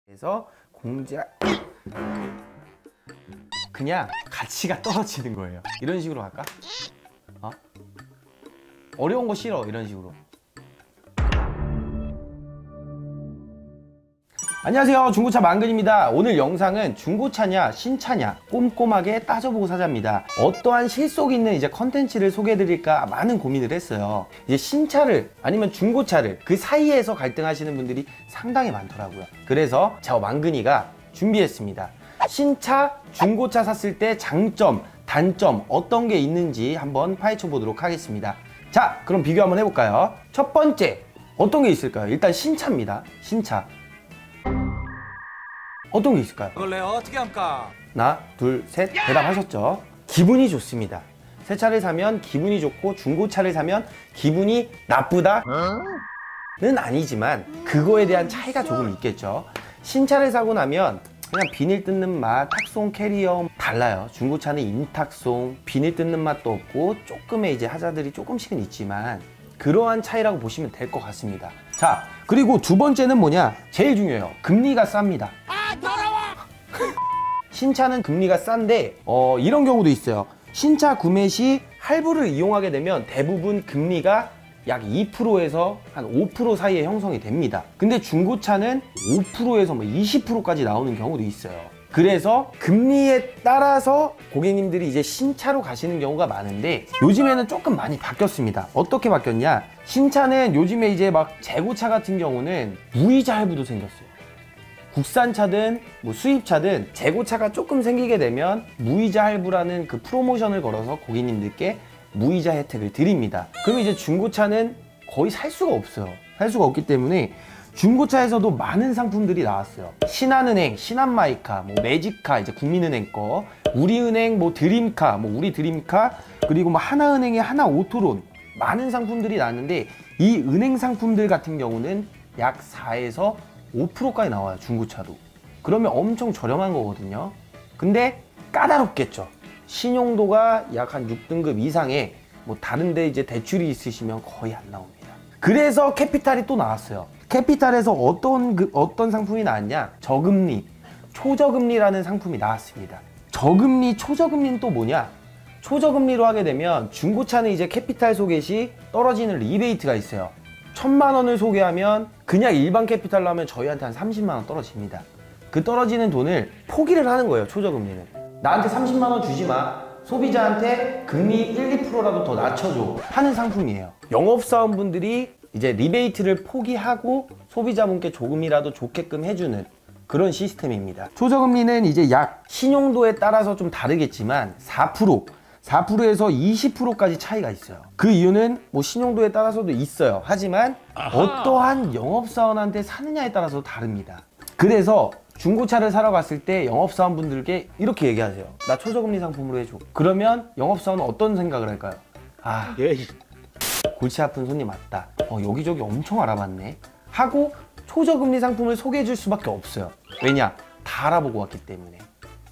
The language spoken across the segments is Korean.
그래서 공작 그냥 가치가 떨어지는 거예요. 이런 식으로 할까? 어려운 거 싫어. 이런 식으로. 안녕하세요, 중고차 만근입니다. 오늘 영상은 중고차냐 신차냐 꼼꼼하게 따져보고 사자입니다. 어떠한 실속 있는 이제 컨텐츠를 소개해드릴까 많은 고민을 했어요. 이제 신차를 아니면 중고차를 그 사이에서 갈등하시는 분들이 상당히 많더라고요. 그래서 저 만근이가 준비했습니다. 신차, 중고차 샀을 때 장점, 단점 어떤 게 있는지 한번 파헤쳐 보도록 하겠습니다. 자, 그럼 비교 한번 해볼까요? 첫 번째, 어떤 게 있을까요? 일단 신차입니다. 신차. 어떤 게 있을까요? 그걸 어떻게 합니까? 하나, 둘, 셋 대답하셨죠? 기분이 좋습니다. 새 차를 사면 기분이 좋고 중고차를 사면 기분이 나쁘다는 아니지만 그거에 대한 차이가 조금 있겠죠. 신차를 사고 나면 그냥 비닐 뜯는 맛, 탁송 캐리어 달라요. 중고차는 임탁송, 비닐 뜯는 맛도 없고 조금의 이제 하자들이 조금씩은 있지만 그러한 차이라고 보시면 될 것 같습니다. 자, 그리고 두 번째는 뭐냐? 제일 중요해요. 금리가 쌉니다. 신차는 금리가 싼데 이런 경우도 있어요. 신차 구매 시 할부를 이용하게 되면 대부분 금리가 약 2%에서 한 5% 사이에 형성이 됩니다. 근데 중고차는 5%에서 20%까지 나오는 경우도 있어요. 그래서 금리에 따라서 고객님들이 이제 신차로 가시는 경우가 많은데 요즘에는 조금 많이 바뀌었습니다. 어떻게 바뀌었냐? 신차는 요즘에 이제 막 재고차 같은 경우는 무이자 할부도 생겼어요. 국산차든 뭐 수입차든 재고차가 조금 생기게 되면 무이자 할부라는 그 프로모션을 걸어서 고객님들께 무이자 혜택을 드립니다. 그럼 이제 중고차는 거의 살 수가 없어요. 살 수가 없기 때문에 중고차에서도 많은 상품들이 나왔어요. 신한은행, 신한마이카, 뭐 매직카, 이제 국민은행 거, 우리은행, 뭐 드림카, 뭐 우리 드림카, 그리고 뭐 하나은행의 하나오토론 많은 상품들이 나왔는데 이 은행 상품들 같은 경우는 약 4에서 5%까지 나와요. 중고차도. 그러면 엄청 저렴한 거거든요. 근데 까다롭겠죠. 신용도가 약 한 6등급 이상의 뭐 다른데 이제 대출이 있으시면 거의 안 나옵니다. 그래서 캐피탈이 또 나왔어요. 캐피탈에서 어떤 상품이 나왔냐? 저금리, 초저금리라는 상품이 나왔습니다. 저금리, 초저금리는 또 뭐냐? 초저금리로 하게 되면 중고차는 이제 캐피탈 소개 시 떨어지는 리베이트가 있어요. 1000만 원을 소개하면 그냥 일반 캐피탈로 하면 저희한테 한 30만 원 떨어집니다. 그 떨어지는 돈을 포기를 하는 거예요. 초저금리는. 나한테 30만 원 주지 마. 소비자한테 금리 1, 2%라도 더 낮춰줘 하는 상품이에요. 영업사원분들이 이제 리베이트를 포기하고 소비자분께 조금이라도 좋게끔 해주는 그런 시스템입니다. 초저금리는 이제 약 신용도에 따라서 좀 다르겠지만 4%에서 20%까지 차이가 있어요. 그 이유는 뭐 신용도에 따라서도 있어요. 하지만 어떠한 영업사원한테 사느냐에 따라서 다릅니다. 그래서 중고차를 사러 갔을 때 영업사원분들께 이렇게 얘기하세요. 나 초저금리 상품으로 해줘. 그러면 영업사원은 어떤 생각을 할까요? 아, 골치 아픈 손님 맞다. 여기저기 엄청 알아봤네. 하고 초저금리 상품을 소개해 줄 수밖에 없어요. 왜냐? 다 알아보고 왔기 때문에.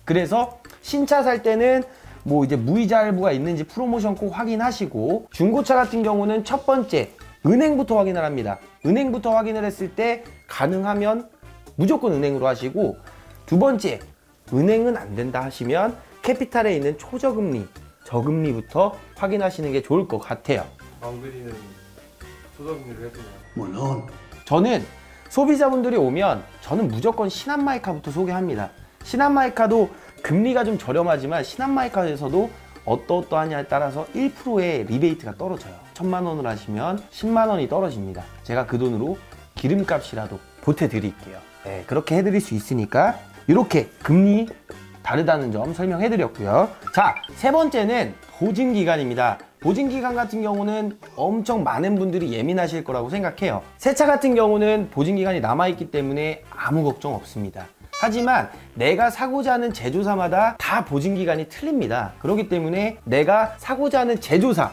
그래서 신차 살 때는 뭐 이제 무이자 할부가 있는지 프로모션 꼭 확인하시고, 중고차 같은 경우는 첫 번째 은행부터 확인을 합니다. 은행부터 확인을 했을 때 가능하면 무조건 은행으로 하시고, 두 번째 은행은 안 된다 하시면 캐피탈에 있는 초저금리, 저금리부터 확인하시는 게 좋을 것 같아요. 만근이는 초저금리를 해주나요? 물론 저는 소비자분들이 오면 저는 무조건 신한마이카부터 소개합니다. 신한마이카도 금리가 좀 저렴하지만 신한마이카에서도 어떠하냐에 따라서 1%의 리베이트가 떨어져요. 1000만 원을 하시면 10만 원이 떨어집니다. 제가 그 돈으로 기름값이라도 보태드릴게요. 네, 그렇게 해드릴 수 있으니까 이렇게 금리 다르다는 점 설명해드렸고요. 자, 세 번째는 보증기간입니다. 보증기간 같은 경우는 엄청 많은 분들이 예민하실 거라고 생각해요. 새 차 같은 경우는 보증기간이 남아있기 때문에 아무 걱정 없습니다. 하지만 내가 사고자 하는 제조사마다 다 보증기간이 틀립니다. 그렇기 때문에 내가 사고자 하는 제조사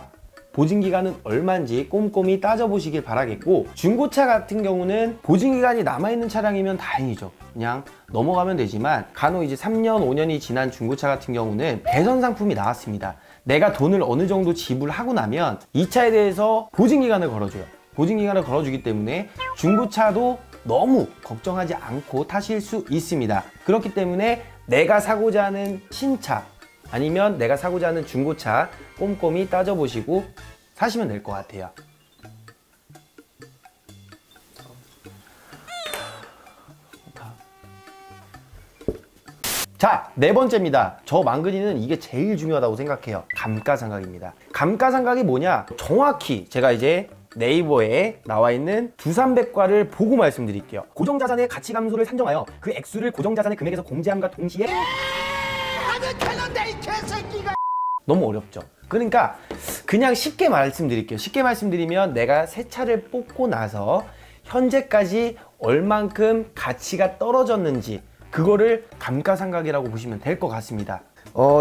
보증기간은 얼마인지 꼼꼼히 따져보시길 바라겠고, 중고차 같은 경우는 보증기간이 남아있는 차량이면 다행이죠. 그냥 넘어가면 되지만 간혹 이제 3년, 5년이 지난 중고차 같은 경우는 배선 상품이 나왔습니다. 내가 돈을 어느 정도 지불하고 나면 이 차에 대해서 보증기간을 걸어줘요. 보증기간을 걸어주기 때문에 중고차도 너무 걱정하지 않고 타실 수 있습니다. 그렇기 때문에 내가 사고자 하는 신차 아니면 내가 사고자 하는 중고차 꼼꼼히 따져보시고 사시면 될 것 같아요. 자, 네 번째입니다. 저 망근이는 이게 제일 중요하다고 생각해요. 감가상각입니다. 감가상각이 뭐냐? 정확히 제가 이제 네이버에 나와 있는 두산백과를 보고 말씀드릴게요. 고정자산의 가치 감소를 산정하여 그 액수를 고정자산의 금액에서 공제함과 동시에 너무 어렵죠. 그러니까 그냥 쉽게 말씀드릴게요. 쉽게 말씀드리면 내가 새 차를 뽑고 나서 현재까지 얼만큼 가치가 떨어졌는지 그거를 감가상각이라고 보시면 될 것 같습니다.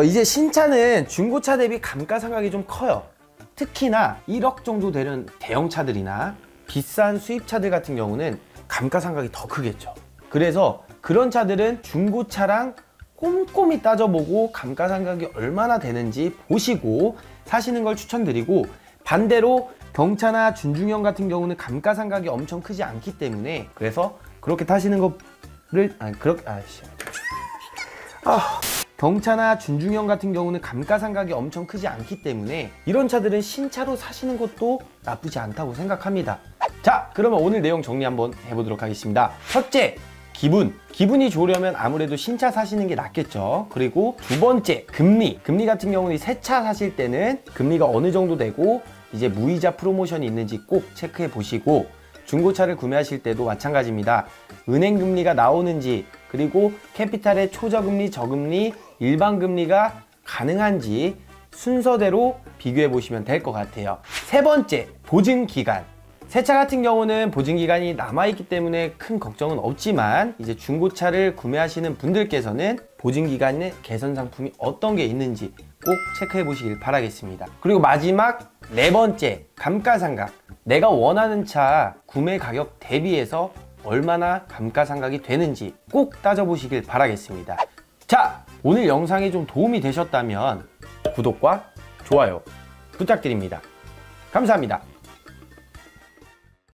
이제 신차는 중고차 대비 감가상각이 좀 커요. 특히나 1억 정도 되는 대형차들이나 비싼 수입차들 같은 경우는 감가상각이 더 크겠죠. 그래서 그런 차들은 중고차랑 꼼꼼히 따져보고 감가상각이 얼마나 되는지 보시고 사시는 걸 추천드리고, 반대로 경차나 준중형 같은 경우는 감가상각이 엄청 크지 않기 때문에 그래서 그렇게 타시는 거를 경차나 준중형 같은 경우는 감가상각이 엄청 크지 않기 때문에 이런 차들은 신차로 사시는 것도 나쁘지 않다고 생각합니다. 자, 그러면 오늘 내용 정리 한번 해보도록 하겠습니다. 첫째, 기분이 좋으려면 아무래도 신차 사시는 게 낫겠죠. 그리고 두 번째, 금리 같은 경우는 새 차 사실 때는 금리가 어느 정도 되고 이제 무이자 프로모션이 있는지 꼭 체크해 보시고, 중고차를 구매하실 때도 마찬가지입니다. 은행 금리가 나오는지, 그리고 캐피탈의 초저금리, 저금리, 일반 금리가 가능한지 순서대로 비교해 보시면 될 것 같아요. 세 번째, 보증기간. 새 차 같은 경우는 보증기간이 남아있기 때문에 큰 걱정은 없지만 이제 중고차를 구매하시는 분들께서는 보증기간의 개선 상품이 어떤 게 있는지 꼭 체크해 보시길 바라겠습니다. 그리고 마지막 네 번째, 감가상각. 내가 원하는 차 구매 가격 대비해서 얼마나 감가상각이 되는지 꼭 따져보시길 바라겠습니다. 자, 오늘 영상이 좀 도움이 되셨다면 구독과 좋아요 부탁드립니다. 감사합니다.